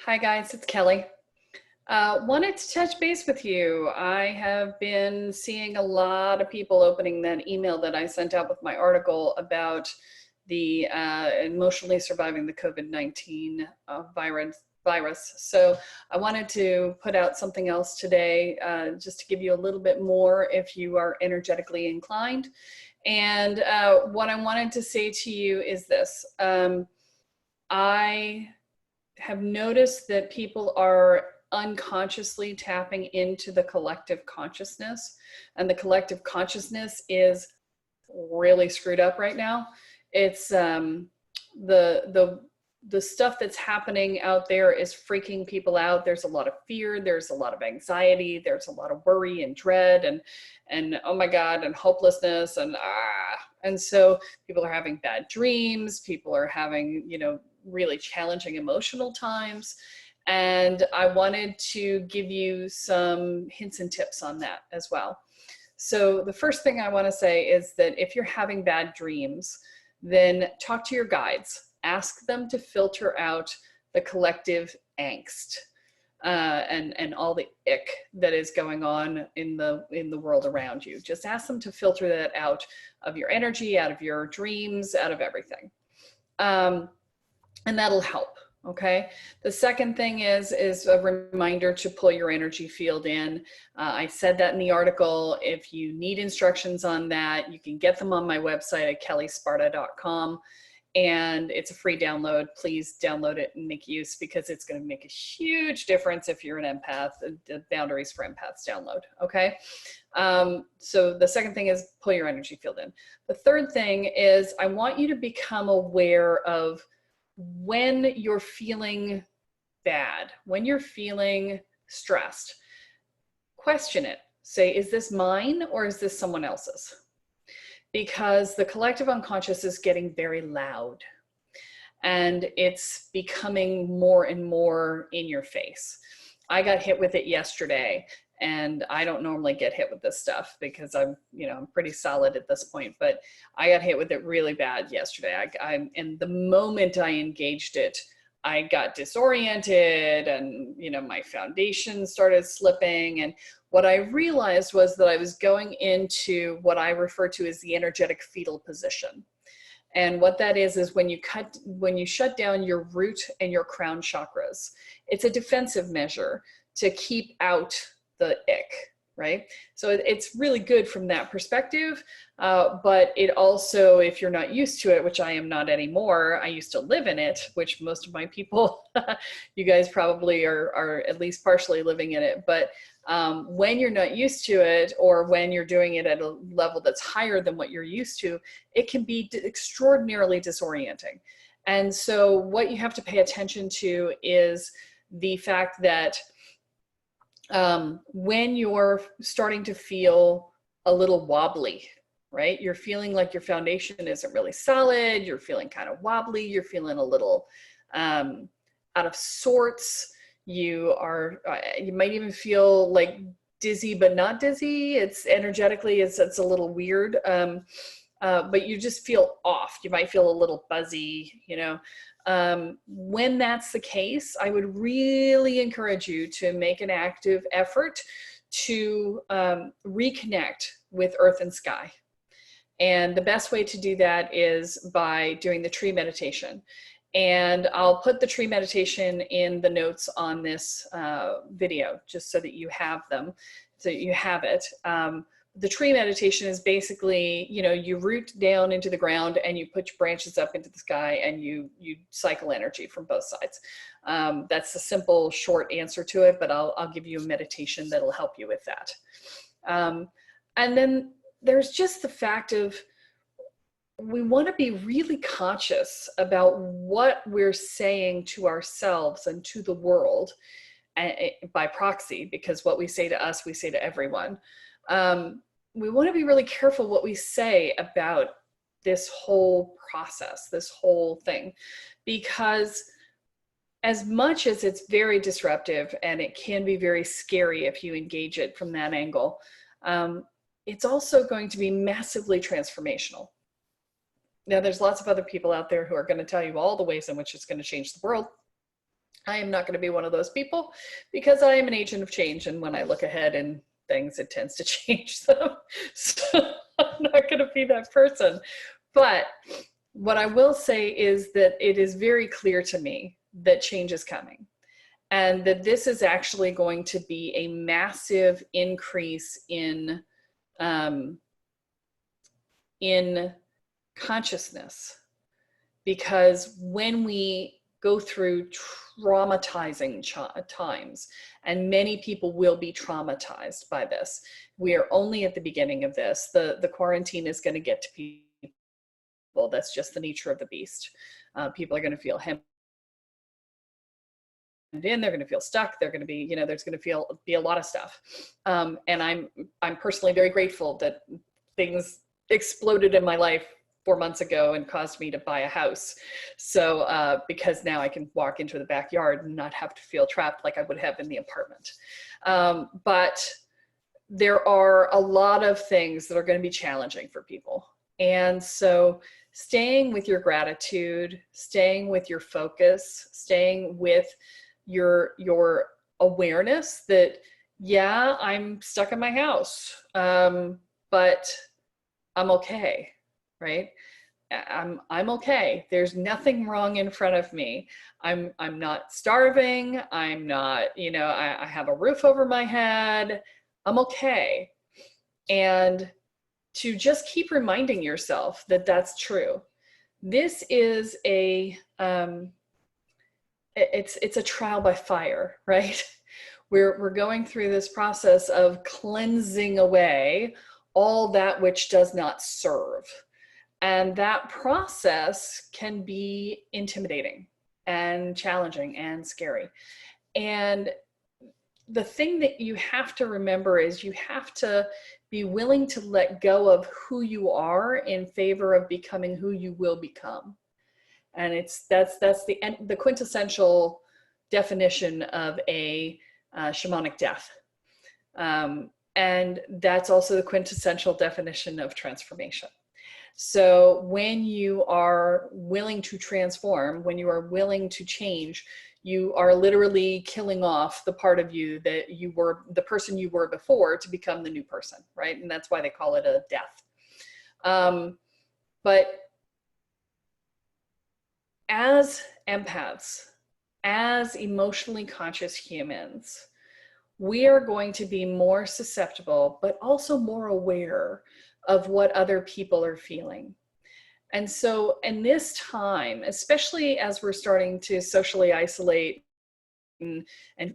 Hi guys, it's Kelly. Wanted to touch base with you. I have been seeing a lot of people opening that email that I sent out with my article about the emotionally surviving the COVID-19 virus. So I wanted to put out something else today just to give you a little bit more if you are energetically inclined. And what I wanted to say to you is this. I have noticed that people are unconsciously tapping into the collective consciousness, and the collective consciousness is really screwed up right now. It's the stuff that's happening out there is freaking people out. There's a lot of fear, there's a lot of anxiety, there's a lot of worry and dread and oh my God, and hopelessness and so people are having bad dreams, people are having, really challenging emotional times. And I wanted to give you some hints and tips on that as well. So the first thing I want to say is that if you're having bad dreams, then talk to your guides. Ask them to filter out the collective angst and all the ick that is going on in the world around you. Just ask them to filter that out of your energy, out of your dreams, out of everything. And that'll help. Okay. The second thing is a reminder to pull your energy field in. I said that in the article. If you need instructions on that, you can get them on my website at kellysparta.com. And it's a free download. Please download it and make use, because it's going to make a huge difference if you're an empath. The Boundaries for Empaths download. Okay. So the second thing is pull your energy field in. The third thing is I want you to become aware of when you're feeling bad, when you're feeling stressed. Question it. Say, is this mine or is this someone else's? Because the collective unconscious is getting very loud and it's becoming more and more in your face. I got hit with it yesterday, and I don't normally get hit with this stuff because I'm pretty solid at this point, but I got hit with it really bad yesterday. And the moment I engaged it, I got disoriented and, my foundation started slipping. And what I realized was that I was going into what I refer to as the energetic fetal position. And what that is when you shut down your root and your crown chakras. It's a defensive measure to keep out the ick, right? So it's really good from that perspective. But it also, if you're not used to it, which I am not anymore, I used to live in it, which most of my people, you guys probably are at least partially living in it. But when you're not used to it, or when you're doing it at a level that's higher than what you're used to, it can be extraordinarily disorienting. And so what you have to pay attention to is the fact that when you're starting to feel a little wobbly, right? You're feeling like your foundation isn't really solid. You're feeling kind of wobbly. You're feeling a little out of sorts. You might even feel like dizzy, but not dizzy. It's energetically, it's a little weird. But you just feel off. You might feel a little buzzy, when that's the case, I would really encourage you to make an active effort to reconnect with earth and sky. And the best way to do that is by doing the tree meditation. And I'll put the tree meditation in the notes on this video, just so that you have them, so you have it. The tree meditation is basically, you root down into the ground and you put your branches up into the sky and you cycle energy from both sides. That's a simple, short answer to it, but I'll give you a meditation that'll help you with that. And then there's just the fact of, we want to be really conscious about what we're saying to ourselves and to the world by proxy, because what we say to us, we say to everyone. We want to be really careful what we say about this whole process, this whole thing, because as much as it's very disruptive and it can be very scary if you engage it from that angle, it's also going to be massively transformational. Now, there's lots of other people out there who are going to tell you all the ways in which it's going to change the world. I am not going to be one of those people because I am an agent of change. And when I look ahead in things, it tends to change them. So I'm not going to be that person. But what I will say is that it is very clear to me that change is coming, and that this is actually going to be a massive increase in consciousness. Because when we go through traumatizing times, and many people will be traumatized by this, we are only at the beginning of this. The quarantine is going to get to people. That's just the nature of the beast. People are going to feel hemmed in, they're going to feel stuck, they're going to be, you know, there's going to be a lot of stuff. And I'm personally very grateful that things exploded in my life 4 months ago and caused me to buy a house. So because now I can walk into the backyard and not have to feel trapped like I would have in the apartment. But there are a lot of things that are going to be challenging for people. And so staying with your gratitude, staying with your focus, staying with your awareness that, yeah, I'm stuck in my house, but I'm okay, right? I'm okay. There's nothing wrong in front of me. I'm not starving. I'm not, you know, I have a roof over my head. I'm okay. And to just keep reminding yourself that that's true. This is it's a trial by fire, right? We're going through this process of cleansing away all that which does not serve. And that process can be intimidating and challenging and scary. And the thing that you have to remember is you have to be willing to let go of who you are in favor of becoming who you will become. And that's the quintessential definition of a shamanic death. And that's also the quintessential definition of transformation. So when you are willing to transform, when you are willing to change, you are literally killing off the part of you that you were, the person you were before, to become the new person, right? And that's why they call it a death. But as empaths, as emotionally conscious humans, we are going to be more susceptible, but also more aware of what other people are feeling. And so in this time, especially as we're starting to socially isolate and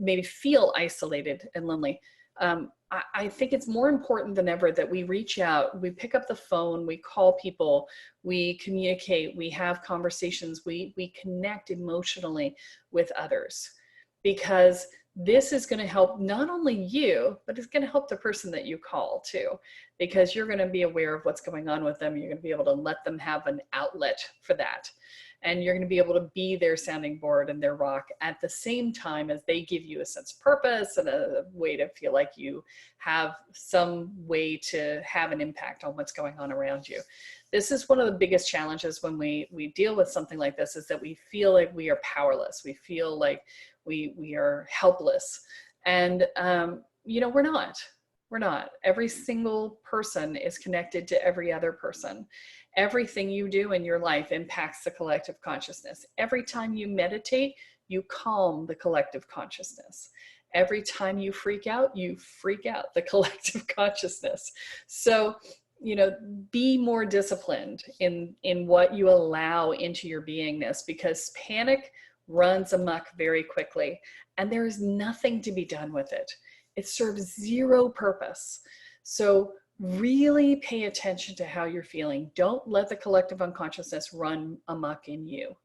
maybe feel isolated and lonely, I think it's more important than ever that we reach out, we pick up the phone, we call people, we communicate, we have conversations, we connect emotionally with others, because this is going to help not only you, but it's going to help the person that you call too, because you're going to be aware of what's going on with them. You're going to be able to let them have an outlet for that. And you're going to be able to be their sounding board and their rock at the same time as they give you a sense of purpose and a way to feel like you have some way to have an impact on what's going on around you. This is one of the biggest challenges when we deal with something like this, is that we feel like we are powerless. We feel like we are helpless. And, you know, we're not. We're not. Every single person is connected to every other person. Everything you do in your life impacts the collective consciousness. Every time you meditate, you calm the collective consciousness. Every time you freak out the collective consciousness. So, you know, be more disciplined in what you allow into your beingness, because panic runs amok very quickly, and there is nothing to be done with it. It serves zero purpose. So really pay attention to how you're feeling. Don't let the collective unconsciousness run amok in you.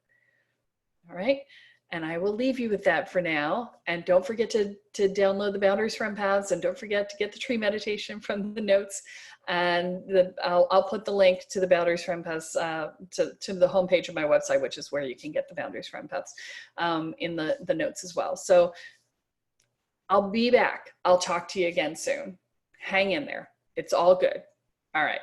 All right. And I will leave you with that for now. And don't forget to download the Boundaries for Empaths, and don't forget to get the tree meditation from the notes. And I'll put the link to the Boundaries for Empaths to the homepage of my website, which is where you can get the Boundaries for Empaths, in the notes as well. So I'll be back. I'll talk to you again soon. Hang in there. It's all good. All right.